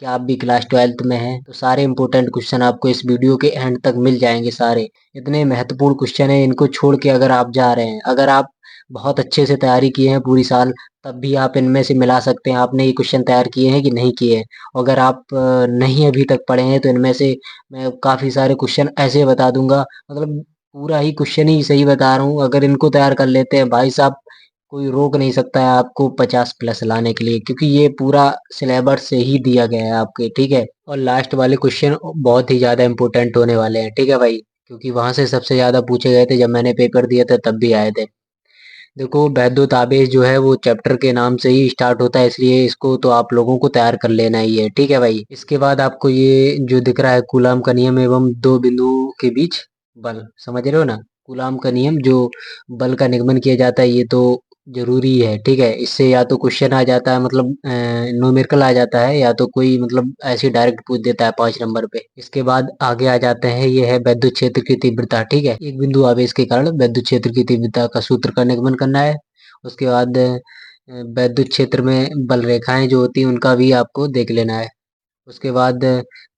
क्या आप भी क्लास 12th में हैं? तो सारे इंपॉर्टेंट क्वेश्चन आपको इस वीडियो के एंड तक मिल जाएंगे सारे। इतने महत्वपूर्ण क्वेश्चन हैं, इनको छोड़ के अगर आप जा रहे हैं, अगर आप बहुत अच्छे से तैयारी किए हैं पूरी साल, तब भी आप इनमें से मिला सकते हैं आपने ये क्वेश्चन तैयार किए हैं कि नहीं किए हैं। अगर आप नहीं अभी तक पढ़े हैं तो इनमें से मैं काफ़ी सारे क्वेश्चन ऐसे बता दूंगा, मतलब पूरा ही क्वेश्चन ही सही बता रहा हूँ। अगर इनको तैयार कर लेते हैं भाई साहब, कोई रोक नहीं सकता है आपको 50 प्लस लाने के लिए, क्योंकि ये पूरा सिलेबस से ही दिया गया है आपके, ठीक है। और लास्ट वाले क्वेश्चन बहुत ही ज़्यादा इंपॉर्टेंट होने वाले हैं, ठीक है भाई, क्योंकि वहां से सबसे ज़्यादा पूछे गए थे। जब मैंने पेपर दिया था तब भी आए थे। देखो, वैद्युत आवेश जो है वो चैप्टर के नाम से ही स्टार्ट होता है, इसलिए इसको तो आप लोगों को तैयार कर लेना ही है, ठीक है भाई। इसके बाद आपको ये जो दिख रहा है कूलाम का नियम एवं दो बिंदुओं के बीच बल, समझ रहे हो ना? कूलाम का नियम जो बल का निगमन किया जाता है, ये तो जरूरी है, ठीक है। इससे या तो क्वेश्चन आ जाता है, मतलब न्यूमेरिकल आ जाता है, या तो कोई मतलब ऐसे डायरेक्ट पूछ देता है 5 नंबर पे। इसके बाद आगे आ जाते हैं, ये है विद्युत क्षेत्र की तीव्रता, ठीक है। एक बिंदु आवेश के कारण विद्युत क्षेत्र की तीव्रता का सूत्र का निगमन करना है। उसके बाद विद्युत क्षेत्र में बल रेखाएं जो होती हैं उनका भी आपको देख लेना है। उसके बाद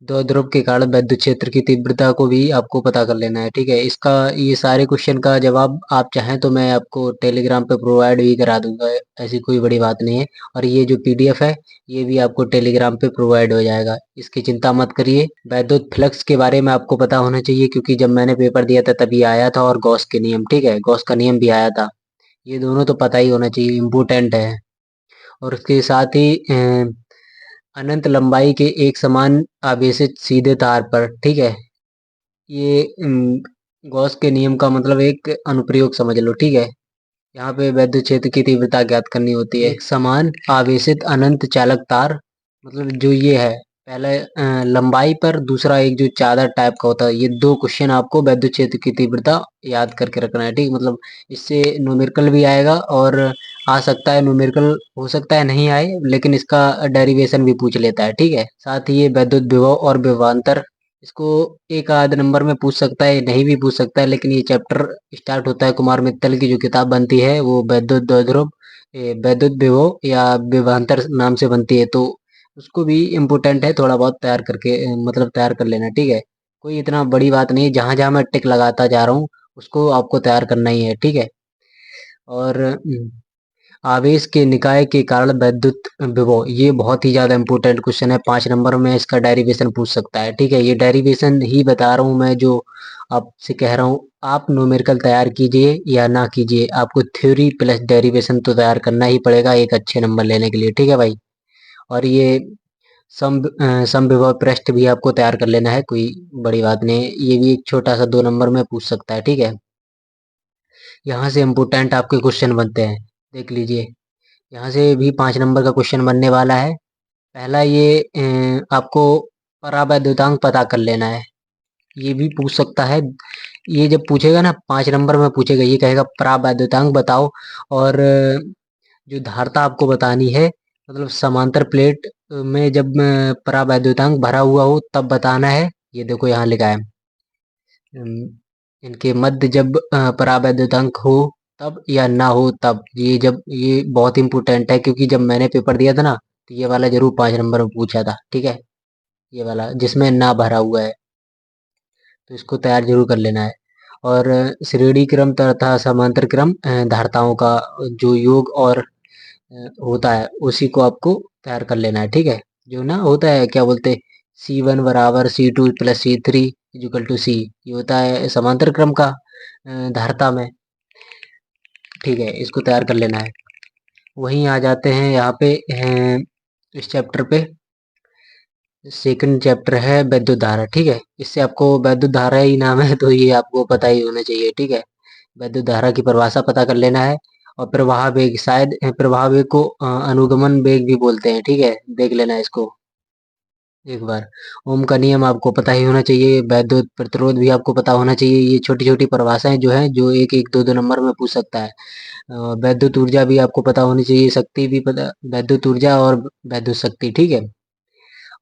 दो ध्रुव के कारण विद्युत क्षेत्र की तीव्रता को भी आपको पता कर लेना है, ठीक है। इसका ये सारे क्वेश्चन का जवाब आप चाहें तो मैं आपको टेलीग्राम पे प्रोवाइड भी करा दूंगा, ऐसी कोई बड़ी बात नहीं है। और ये जो पीडीएफ है, ये भी आपको टेलीग्राम पे प्रोवाइड हो जाएगा, इसकी चिंता मत करिए। वैद्युत फ्लक्स के बारे में आपको पता होना चाहिए, क्योंकि जब मैंने पेपर दिया था तभी आया था। और गॉस के नियम, ठीक है, गॉस का नियम भी आया था। ये दोनों तो पता ही होना चाहिए, इम्पोर्टेंट है। और उसके साथ ही अनंत लंबाई के एक समान आवेशित सीधे तार पर, ठीक है, ये गॉस के नियम का मतलब एक अनुप्रयोग समझ लो, ठीक है। यहाँ पे विद्युत क्षेत्र की तीव्रता ज्ञात करनी होती है। एक समान आवेशित अनंत चालक तार, मतलब जो ये है, पहले लंबाई पर, दूसरा एक जो चादर टाइप का होता है। ये दो क्वेश्चन आपको विद्युत क्षेत्र की तीव्रता याद करके रखना है, ठीक, मतलब इससे न्यूमेरिकल भी आएगा, और आ सकता है न्यूमेरिकल, हो सकता है नहीं आए, लेकिन इसका डेरिवेशन भी पूछ लेता है, ठीक है। साथ ही ये विद्युत विभव और विभवांतर, इसको एक आध नंबर में पूछ सकता है, नहीं भी पूछ सकता है, लेकिन ये चैप्टर स्टार्ट होता है कुमार मित्तल की जो किताब बनती है वो वैद्युत द्वैध्रुव, वैद्युत विभव या विभवांतर नाम से बनती है, तो उसको भी इम्पोर्टेंट है, थोड़ा बहुत तैयार करके मतलब तैयार कर लेना, ठीक है। कोई इतना बड़ी बात नहीं है, जहां जहां मैं टिक लगाता जा रहा हूँ उसको आपको तैयार करना ही है, ठीक है। और आवेश के निकाय के कारण विद्युत विभव, ये बहुत ही ज्यादा इंपॉर्टेंट क्वेश्चन है, 5 नंबर में इसका डेरिवेशन पूछ सकता है, ठीक है। ये डेरिवेशन ही बता रहा हूँ मैं, जो आपसे कह रहा हूँ। आप न्यूमेरिकल तैयार कीजिए या ना कीजिए, आपको थ्योरी प्लस डेरिवेशन तो तैयार करना ही पड़ेगा एक अच्छे नंबर लेने के लिए, ठीक है भाई। और ये समविभव पृष्ठ भी आपको तैयार कर लेना है, कोई बड़ी बात नहीं है, ये भी एक छोटा सा 2 नंबर में पूछ सकता है, ठीक है। यहाँ से इम्पोर्टेंट आपके क्वेश्चन बनते हैं, देख लीजिए। यहाँ से भी 5 नंबर का क्वेश्चन बनने वाला है। पहला ये आपको परावैद्युतांक पता कर लेना है, ये भी पूछ सकता है। ये जब पूछेगा ना 5 नंबर में पूछेगा, ये कहेगा परावैद्युतांक बताओ, और जो धारता आपको बतानी है, मतलब समांतर प्लेट में जब परावैद्युतांक भरा हुआ हो तब बताना है। ये देखो यहाँ लिखा है, अम, इनके मध्य जब परावैद्युतांक हो तब, या ना हो तब। ये जब, ये बहुत इंपॉर्टेंट है, क्योंकि जब मैंने पेपर दिया था ना, तो ये वाला जरूर 5 नंबर में पूछा था, ठीक है। ये वाला जिसमें ना भरा हुआ है, तो इसको तैयार जरूर कर लेना है। और श्रेणी क्रम तथा समांतर क्रम धारताओं का जो योग और होता है, उसी को आपको तैयार कर लेना है, ठीक है। जो ना होता है, क्या बोलते, C1 बराबर C2 plus C3 equal to C, ये होता है समांतर क्रम का धारता में, ठीक है। इसको तैयार कर लेना है। वहीं आ जाते हैं यहाँ पे इस चैप्टर पे, सेकंड चैप्टर है वैद्युत धारा, ठीक है। इससे आपको वैद्युत धारा ही नाम है तो ये आपको पता ही होना चाहिए, ठीक है। वैद्युत धारा की परिभाषा पता कर लेना है। और प्रवाह वेग, शायद प्रवाह वेग को अनुगमन वेग भी बोलते हैं, ठीक है, देख लेना है इसको एक बार। ओम का नियम आपको पता ही होना चाहिए, वैद्युत प्रतिरोध भी आपको पता होना चाहिए। ये छोटी छोटी परिभाषाएं जो है, जो एक एक दो दो नंबर में पूछ सकता है। वैद्युत ऊर्जा भी आपको पता होनी चाहिए, शक्ति भी पता, वैद्युत ऊर्जा और वैद्युत शक्ति, ठीक है।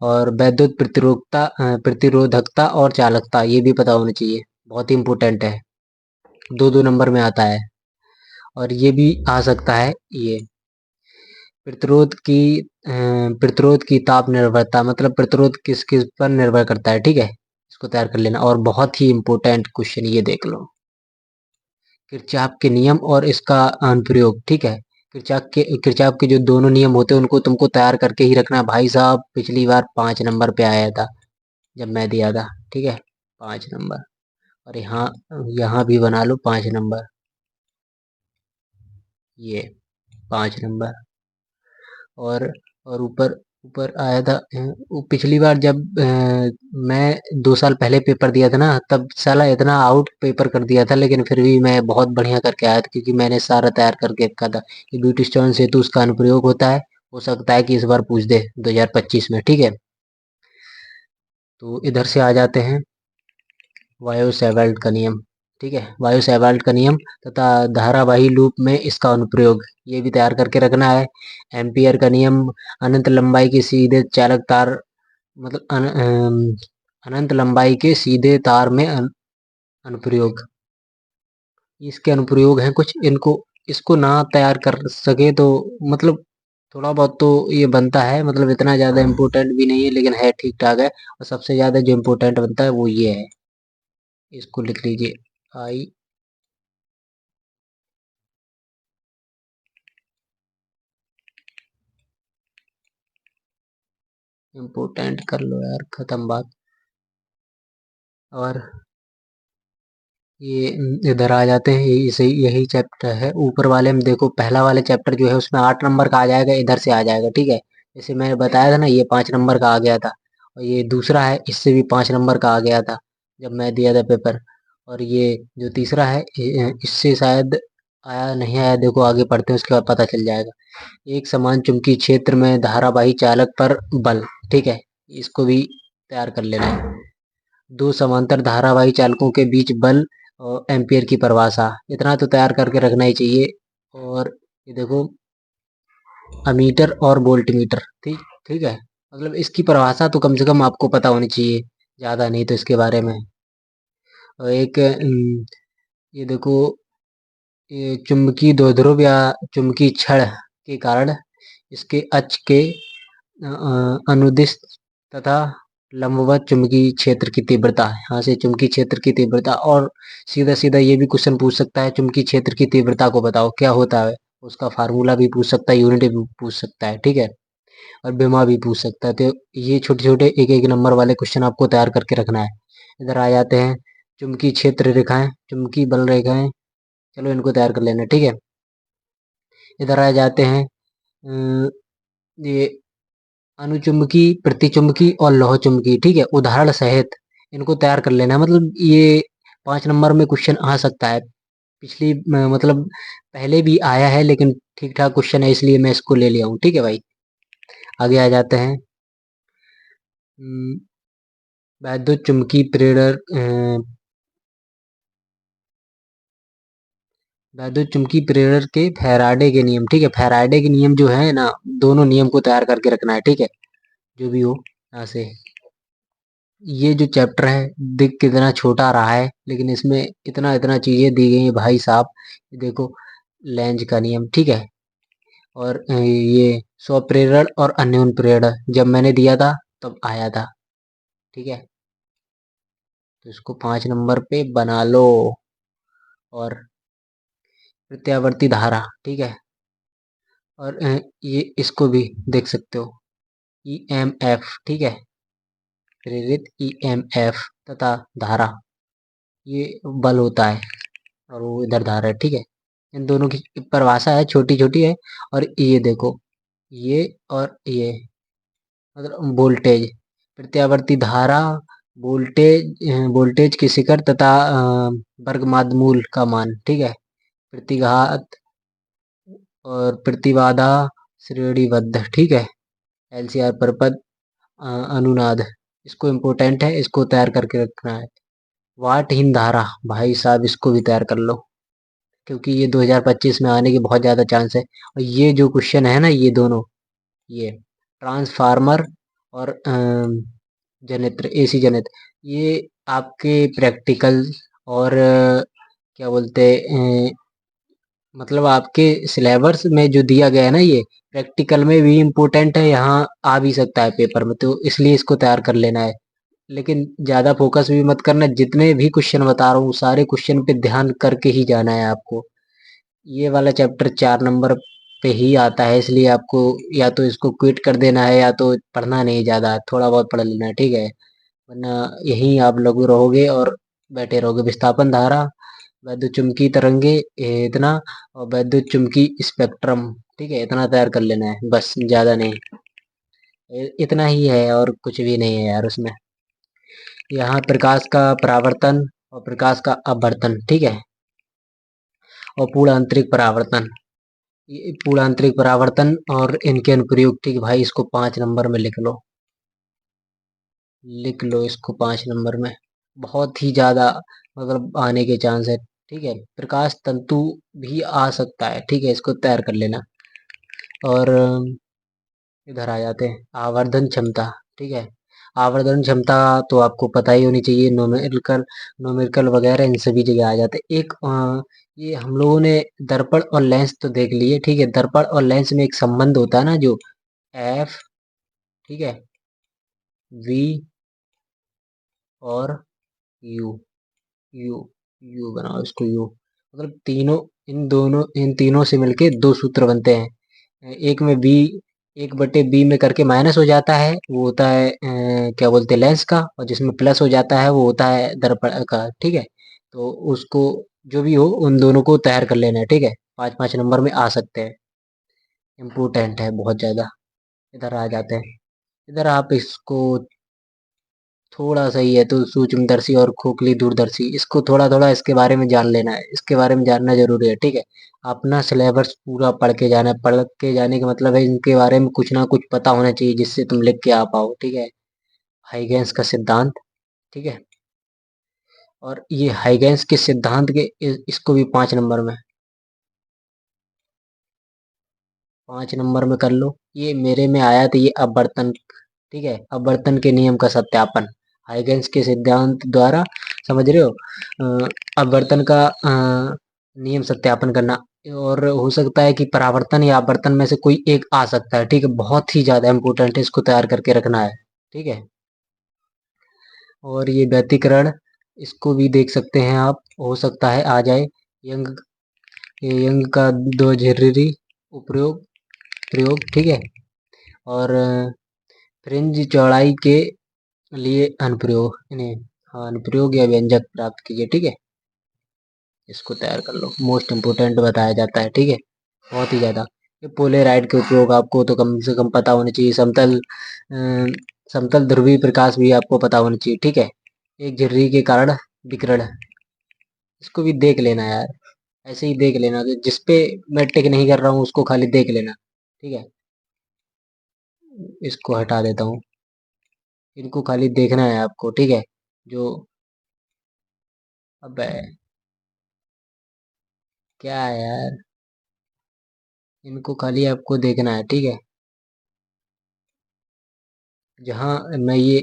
और वैद्युत प्रतिरोधकता और चालकता, ये भी पता होनी चाहिए, बहुत ही इंपॉर्टेंट है, दो दो नंबर में आता है। और ये भी आ सकता है, ये प्रतिरोध की ताप निर्भरता, मतलब प्रतिरोध किस किस पर निर्भर करता है, ठीक है। इसको तैयार कर लेना। और बहुत ही इंपॉर्टेंट क्वेश्चन ये देख लो, किरचॉफ के नियम और इसका अनुप्रयोग, ठीक है। किरचॉफ के जो दोनों नियम होते हैं उनको तुमको तैयार करके ही रखना है भाई साहब। पिछली बार 5 नंबर पे आया था जब मैं दिया था, ठीक है। 5 नंबर। और यहाँ यहाँ भी बना लो 5 नंबर, ये 5 नंबर। और ऊपर ऊपर आया था वो पिछली बार जब मैं 2 साल पहले पेपर दिया था ना, तब साला इतना आउट पेपर कर दिया था, लेकिन फिर भी मैं बहुत बढ़िया करके आया था क्योंकि मैंने सारा तैयार करके रखा था कि ब्यूटी स्टोन से तो उसका अनुप्रयोग होता है। हो सकता है कि इस बार पूछ दे 2025 में, ठीक है। तो इधर से आ जाते हैं वायो सेवर्ट का नियम, ठीक है। वायो सेवर्ट का नियम तथा धारावाही लूप में इसका अनुप्रयोग, ये भी तैयार करके रखना है। एम्पियर का नियम, अनंत लंबाई के सीधे चालक तार, मतलब अनंत लंबाई के सीधे तार में अनुप्रयोग, इसके अनुप्रयोग हैं कुछ। इनको इसको ना तैयार कर सके तो मतलब थोड़ा बहुत तो ये बनता है, मतलब इतना ज़्यादा इम्पोर्टेंट भी नहीं है लेकिन है ठीक ठाक है। और सबसे ज़्यादा जो इम्पोर्टेंट बनता है वो ये है, इसको लिख लीजिए। आई इम्पोर्टेंट कर लो यार, खत्म बात। और ये इधर आ जाते हैं, इसे यही चैप्टर है ऊपर वाले में। देखो पहला वाले चैप्टर जो है उसमें 8 नंबर का आ जाएगा, इधर से आ जाएगा, ठीक है। जैसे मैंने बताया था ना, ये 5 नंबर का आ गया था। और ये दूसरा है, इससे भी 5 नंबर का आ गया था जब मैं दिया था पेपर। और ये जो तीसरा है इससे शायद आया नहीं आया, देखो आगे पढ़ते हैं उसके बाद पता चल जाएगा। एक समान चुंबकीय क्षेत्र में धारावाही चालक पर बल, ठीक है। इसको भी तैयार कर लेना है। दो समांतर धारावाही चालकों के बीच बल और एम्पियर की परिभाषा, इतना तो तैयार करके रखना ही चाहिए। और ये देखो अमीटर और वोल्टमीटर, ठीक ठीक है। मतलब इसकी परिभाषा तो कम से कम आपको पता होनी चाहिए, ज़्यादा नहीं तो इसके बारे में। और एक ये देखो, ये चुंबकीय द्विध्रुव या चुंबकीय क्षण के कारण इसके अक्ष के अनुदिश तथा लंबवत चुंबकीय क्षेत्र की तीव्रता, यहाँ से चुंबकीय क्षेत्र की तीव्रता। और सीधा सीधा ये भी क्वेश्चन पूछ सकता है, चुंबकीय क्षेत्र की तीव्रता को बताओ क्या होता है, उसका फार्मूला भी पूछ सकता है, यूनिट भी पूछ सकता है, ठीक है। और बीमा भी पूछ सकता है। तो ये छोटे छोटे एक एक नंबर वाले क्वेश्चन आपको तैयार करके रखना है। इधर आ जाते हैं चुंबकीय क्षेत्र रेखाएं, चुंबकीय बल रेखाएं, चलो इनको तैयार कर लेना, ठीक है। इधर आ जाते हैं ये अनुचुंबकी, प्रतिचुंबकी और लौह चुंबकी, ठीक है, उदाहरण सहित इनको तैयार कर लेना है। मतलब ये 5 नंबर में क्वेश्चन आ सकता है। पिछली मतलब पहले भी आया है लेकिन ठीक ठाक क्वेश्चन है इसलिए मैं इसको ले लिया हूँ, ठीक है भाई। आगे आ जाते हैं वैद्युत चुंबकीय प्रेरण, वैद्युत चुंबकीय प्रेरण के फैराडे के नियम, ठीक है। फैराडे के नियम जो है ना, दोनों नियम को तैयार करके रखना है, ठीक है। जो भी हो यहाँ से। ये जो चैप्टर है दिख कितना छोटा रहा है, लेकिन इसमें इतना इतना चीजें दी गई है भाई साहब। देखो लेंज का नियम, ठीक है। और ये स्वप्रेरण और अन्योन प्रेरण जब मैंने दिया था तब आया था, ठीक है। तो इसको 5 नंबर पे बना लो। और प्रत्यावर्ती धारा, ठीक है। और ये इसको भी देख सकते हो, ईएमएफ, ठीक है। प्रेरित ईएमएफ तथा धारा, ये बल होता है और वो इधर धारा है, ठीक है। इन दोनों की परिभाषा है, छोटी छोटी है। और ये देखो, ये और ये मतलब वोल्टेज, प्रत्यावर्ती धारा, वोल्टेज की शिखर तथा वर्गमाद मूल का मान, ठीक है। प्रतिघात और प्रतिबाधा श्रेणीबद्ध, ठीक है। एलसीआर परपद अनुनाद, इसको इम्पोर्टेंट है, इसको तैयार करके रखना है। वाटहीन धारा, भाई साहब इसको भी तैयार कर लो क्योंकि ये 2025 में आने की बहुत ज़्यादा चांस है। और ये जो क्वेश्चन है ना, ये दोनों, ये ट्रांसफार्मर और जनित्र, एसी जनित्र, ये आपके प्रैक्टिकल और क्या बोलते हैं मतलब आपके सिलेबस में जो दिया गया है ना, ये प्रैक्टिकल में भी इम्पोर्टेंट है, यहाँ आ भी सकता है पेपर में, तो इसलिए इसको तैयार कर लेना है। लेकिन ज़्यादा फोकस भी मत करना, जितने भी क्वेश्चन बता रहा हूँ सारे क्वेश्चन पे ध्यान करके ही जाना है आपको। ये वाला चैप्टर 4 नंबर पे ही आता है, इसलिए आपको या तो इसको क्विट कर देना है या तो पढ़ना नहीं, ज़्यादा थोड़ा बहुत पढ़ लेना है, ठीक है। वरना यहीं आप लोग रहोगे और बैठे रहोगे। विस्थापन धारा, वैद्युत चुम्बकीय तरंगे, इतना, और वैद्युत चुम्बकीय स्पेक्ट्रम, ठीक है, इतना तैयार कर लेना है बस, ज़्यादा नहीं। इतना ही है और कुछ भी नहीं है यार उसमें। यहाँ प्रकाश का परावर्तन और प्रकाश का अपवर्तन, ठीक है, और पूर्ण आंतरिक परावर्तन, ये पूर्ण आंतरिक परावर्तन और इनके अनुप्रयोग, ठीक है भाई, इसको 5 नंबर में लिख लो, लिख लो इसको 5 नंबर में। बहुत ही ज़्यादा मतलब आने के चांस है, ठीक है। प्रकाश तंतु भी आ सकता है, ठीक है, इसको तैयार कर लेना। और इधर आ जाते हैं आवर्धन क्षमता, ठीक है। आवर्धन क्षमता तो आपको पता ही होनी चाहिए, नोमेरिकल नोमेरिकल वगैरह इन सभी जगह आ जाते हैं। एक ये हम लोगों ने दर्पण और लेंस तो देख लिए, ठीक है। दर्पण और लेंस में एक संबंध होता है ना, जो एफ, ठीक है, वी और यू, यू यू बनाओ इसको, यू मतलब तीनों, इन तीनों से मिलके दो सूत्र बनते हैं। एक में बी, 1/b में करके माइनस हो जाता है, वो होता है क्या बोलते हैं, लेंस का, और जिसमें प्लस हो जाता है वो होता है दर्पण का, ठीक है। तो उसको जो भी हो उन दोनों को तैयार कर लेना है, ठीक है। 5-5 नंबर में आ सकते हैं, इम्पोर्टेंट है बहुत ज़्यादा। इधर आ जाते हैं, इधर आप इसको थोड़ा सा ही है तो सूक्ष्मदर्शी और खोखली दूरदर्शी, इसको थोड़ा थोड़ा इसके बारे में जान लेना है, इसके बारे में जानना जरूरी है, ठीक है। अपना सिलेबस पूरा पढ़ के जाना है, पढ़ के जाने का मतलब है इनके बारे में कुछ ना कुछ पता होना चाहिए जिससे तुम लिख के आ पाओ, ठीक है। हाइगेंस का सिद्धांत, ठीक है, और ये हाइगेंस के सिद्धांत के इसको भी 5 नंबर में, 5 नंबर में कर लो। ये मेरे में आया था, ये अपवर्तन, ठीक है, अपवर्तन के नियम का सत्यापन, हाइगेंस के सिद्धांत द्वारा, समझ रहे हो, अपवर्तन का नियम सत्यापन करना। और हो सकता है कि परावर्तन या अपवर्तन में से कोई एक आ सकता है, ठीक है, बहुत ही ज्यादा इंपॉर्टेंट है, इसको तैयार करके रखना है, ठीक है। और ये व्यतिकरण, इसको भी देख सकते हैं आप, हो सकता है आ जाए। यंग, यंग का दो झिर्री उपयोग, प्रयोग, ठीक है। और फ्रिंज चौड़ाई के लिए अनुप्रयोग, इन्हें, हाँ, अनुप्रयोग या व्यंजक प्राप्त कीजिए, ठीक है। इसको तैयार कर लो, मोस्ट इम्पोर्टेंट बताया जाता है, ठीक है, बहुत ही ज़्यादा। ये पोलेराइड के उपयोग आपको तो कम से कम पता होने चाहिए। समतल ध्रुवीय प्रकाश भी आपको पता होना चाहिए, ठीक है। एक झिर्री के कारण विकिरण, इसको भी देख लेना यार, ऐसे ही देख लेना, तो जिसपे मैं टिक नहीं कर रहा हूँ उसको खाली देख लेना, ठीक है। इसको हटा देता हूँ, इनको खाली देखना है आपको, ठीक है। जो, अबे क्या है यार, इनको खाली आपको देखना है, ठीक है। जहाँ मैं ये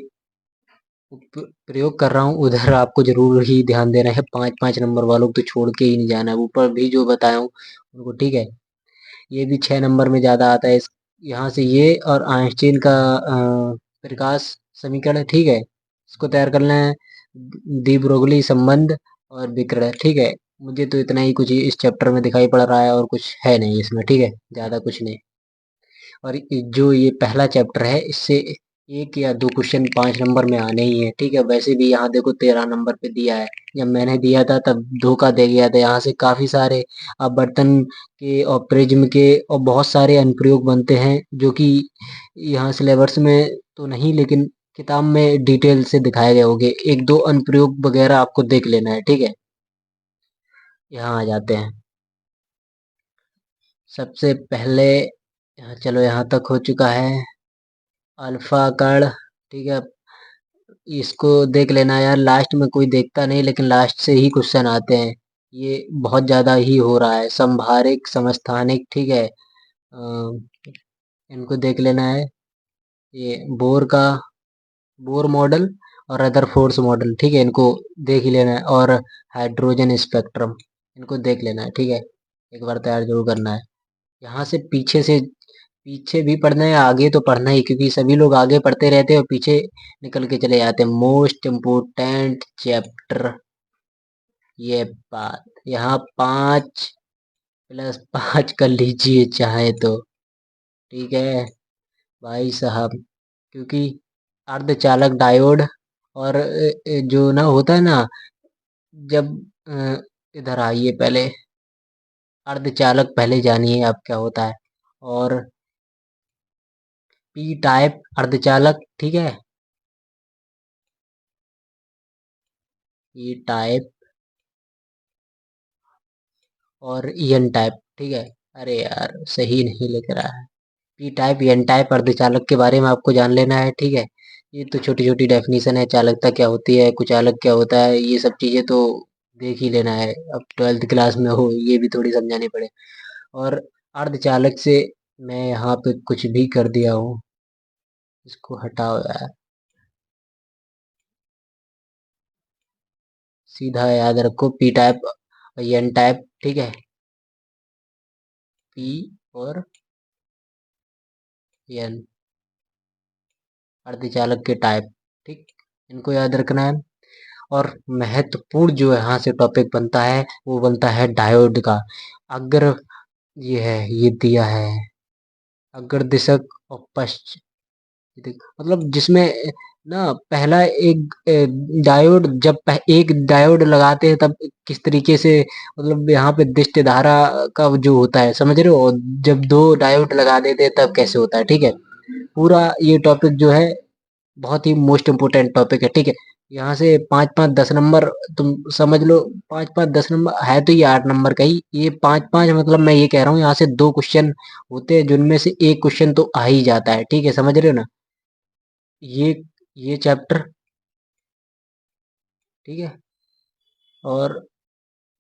प्रयोग कर रहा हूँ उधर आपको जरूर ही ध्यान देना है, 5-5 नंबर वालों को तो छोड़ के ही नहीं जाना है, ऊपर भी जो बताया हूँ उनको, ठीक है। ये भी 6 नंबर में ज्यादा आता है, इस यहाँ से ये और आइंस्टीन का प्रकाश समीकरण, ठीक है, इसको तैयार करना है। डी ब्रोगली संबंध और विकिरण, ठीक है। मुझे तो इतना ही कुछ इस चैप्टर में दिखाई पड़ रहा है और कुछ है नहीं इसमें, ठीक है, ज्यादा कुछ नहीं। और जो ये पहला चैप्टर है, इससे एक या दो क्वेश्चन 5 नंबर में आने ही है, ठीक है। वैसे भी यहाँ देखो 13 नंबर पे दिया है, जब मैंने दिया था तब धोखा दे गया था, यहाँ से काफी सारे बर्तन के और प्रिज्म के और बहुत सारे अनुप्रयोग बनते हैं, जो कि यहाँ सिलेबस में तो नहीं, लेकिन किताब में डिटेल से दिखाए गए होंगे। एक दो अनुप्रयोग वगैरह आपको देख लेना है, ठीक है। यहाँ आ जाते हैं, सबसे पहले चलो यहाँ तक हो चुका है, अल्फा कर्ण, ठीक है। इसको देख लेना यार, लास्ट में कोई देखता नहीं लेकिन लास्ट से ही क्वेश्चन आते हैं, ये बहुत ज्यादा ही हो रहा है। संभारिक समस्थानिक, ठीक है, इनको देख लेना है। ये बोर मॉडल और अदर फोर्स मॉडल, ठीक है, इनको देख ही लेना है। और हाइड्रोजन स्पेक्ट्रम, इनको देख लेना है, ठीक है। एक बार तैयार जरूर करना है। यहाँ से पीछे भी पढ़ना है, आगे तो पढ़ना ही, क्योंकि सभी लोग आगे पढ़ते रहते हैं और पीछे निकल के चले जाते हैं। मोस्ट इम्पोर्टेंट चैप्टर, ये बात यहाँ 5+5 कर लीजिए चाहे तो, ठीक है भाई साहब, क्योंकि अर्धचालक डायोड और जो ना होता है ना, जब इधर आइए पहले, अर्धचालक पहले जानिए आप क्या होता है। और पी टाइप अर्धचालक, ठीक है, पी टाइप और एन टाइप, ठीक है। अरे यार सही नहीं लिख रहा है। पी टाइप एन टाइप अर्धचालक के बारे में आपको जान लेना है, ठीक है। ये तो छोटी छोटी डेफिनेशन है, चालकता क्या होती है, कुचालक क्या होता है, ये सब चीजें तो देख ही लेना है। अब 12th क्लास में हो, ये भी थोड़ी समझानी पड़े। और अर्धचालक से मैं यहाँ पे कुछ भी कर दिया हूँ, इसको हटाओ यार, सीधा याद रखो पी टाइप एन टाइप, ठीक है, पी और एन अर्धचालक के टाइप, ठीक, इनको याद रखना है। और महत्वपूर्ण जो यहाँ से टॉपिक बनता है वो बनता है डायोड का। अग्र, ये है, ये दिया है, अग्रदिशक और पश्च, मतलब जिसमें ना पहला एक डायोड, जब एक डायोड लगाते हैं तब किस तरीके से, मतलब यहाँ पे दिष्ट धारा का जो होता है समझ रहे हो, और जब दो डायोड लगा देते हैं तब कैसे होता है, ठीक है। पूरा ये टॉपिक जो है बहुत ही मोस्ट इम्पोर्टेंट टॉपिक है, ठीक है। यहाँ से 5-5 10 नंबर तुम समझ लो, 5-5 10 नंबर है तो ये 8 नंबर का ही, ये 5-5 मतलब मैं ये कह रहा हूँ यहाँ से 2 क्वेश्चन होते हैं जिनमें से एक क्वेश्चन तो आ ही जाता है, ठीक है, समझ रहे हो ना। ये ये चैप्टर, ठीक है। और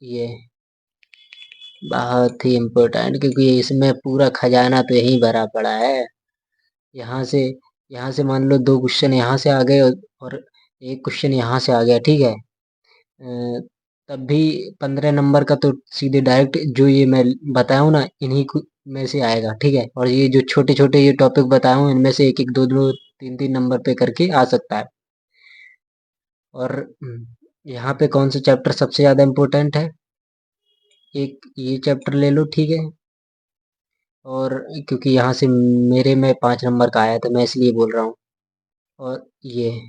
ये बहुत ही इम्पोर्टेंट, क्योंकि इसमें पूरा खजाना तो यहीं भरा पड़ा है। यहाँ से यहाँ से मान लो 2 क्वेश्चन यहाँ से आ गए और एक क्वेश्चन यहाँ से आ गया, ठीक है। तब भी 15 नंबर का तो सीधे डायरेक्ट जो ये मैं बताया हूँ ना, में से आएगा, ठीक है। और ये जो छोटे छोटे ये टॉपिक बताया हूँ इनमें से एक एक दो दो 3-3 नंबर पे करके आ सकता है। और यहाँ पे कौन सा चैप्टर सबसे ज्यादा इम्पोर्टेंट है, एक ये चैप्टर ले लो, ठीक है। और क्योंकि यहाँ से मेरे में 5 नंबर का आया था, मैं इसलिए बोल रहा हूँ। और ये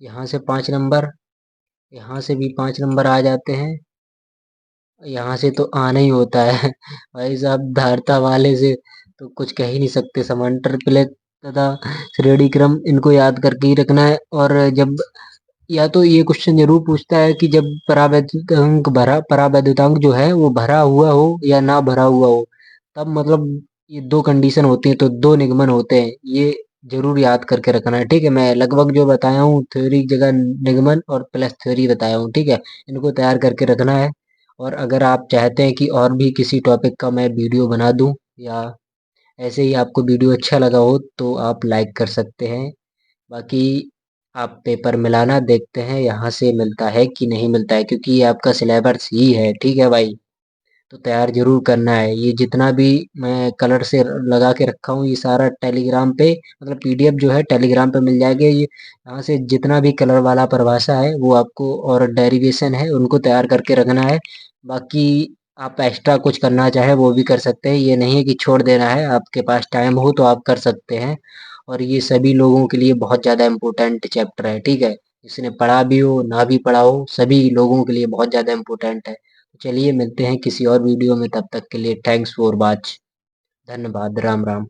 यहाँ से 5 नंबर, यहाँ से भी 5 नंबर आ जाते हैं, यहाँ से तो आना ही होता है भाई साहब, धारता वाले से तो कुछ कह ही नहीं सकते। समांतर प्लेट तथा श्रेणी क्रम इनको याद करके ही रखना है। और जब, या तो ये क्वेश्चन जरूर पूछता है कि जब परावैद्युतांक जो है वो भरा हुआ हो या ना भरा हुआ हो, तब मतलब ये 2 कंडीशन होती हैं तो 2 निगमन होते हैं, ये जरूर याद करके रखना है, ठीक है। मैं लगभग जो बताया हूँ थ्योरी की जगह निगमन और प्लस थ्योरी बताया हूँ, ठीक है। इनको तैयार करके रखना है। और अगर आप चाहते हैं कि और भी किसी टॉपिक का मैं वीडियो बना दूं, या ऐसे ही आपको वीडियो अच्छा लगा हो तो आप लाइक कर सकते हैं। बाकी आप पेपर मिलाना, देखते हैं यहाँ से मिलता है कि नहीं मिलता है, क्योंकि ये आपका सिलेबस ही है, ठीक है भाई। तो तैयार जरूर करना है। ये जितना भी मैं कलर से लगा के रखा हूँ ये सारा टेलीग्राम पे, मतलब पीडीएफ जो है टेलीग्राम पे मिल जाएगा। ये यहाँ से जितना भी कलर वाला परिभाषा है वो आपको, और डेरिवेशन है, उनको तैयार करके रखना है। बाकी आप एक्स्ट्रा कुछ करना चाहे वो भी कर सकते हैं, ये नहीं है कि छोड़ देना है, आपके पास टाइम हो तो आप कर सकते हैं। और ये सभी लोगों के लिए बहुत ज़्यादा इम्पोर्टेंट चैप्टर है, ठीक है। जिसने पढ़ा भी हो ना भी पढ़ा हो, सभी लोगों के लिए बहुत ज़्यादा इम्पोर्टेंट है। चलिए मिलते हैं किसी और वीडियो में, तब तक के लिए थैंक्स फॉर वॉच, धन्यवाद, राम राम।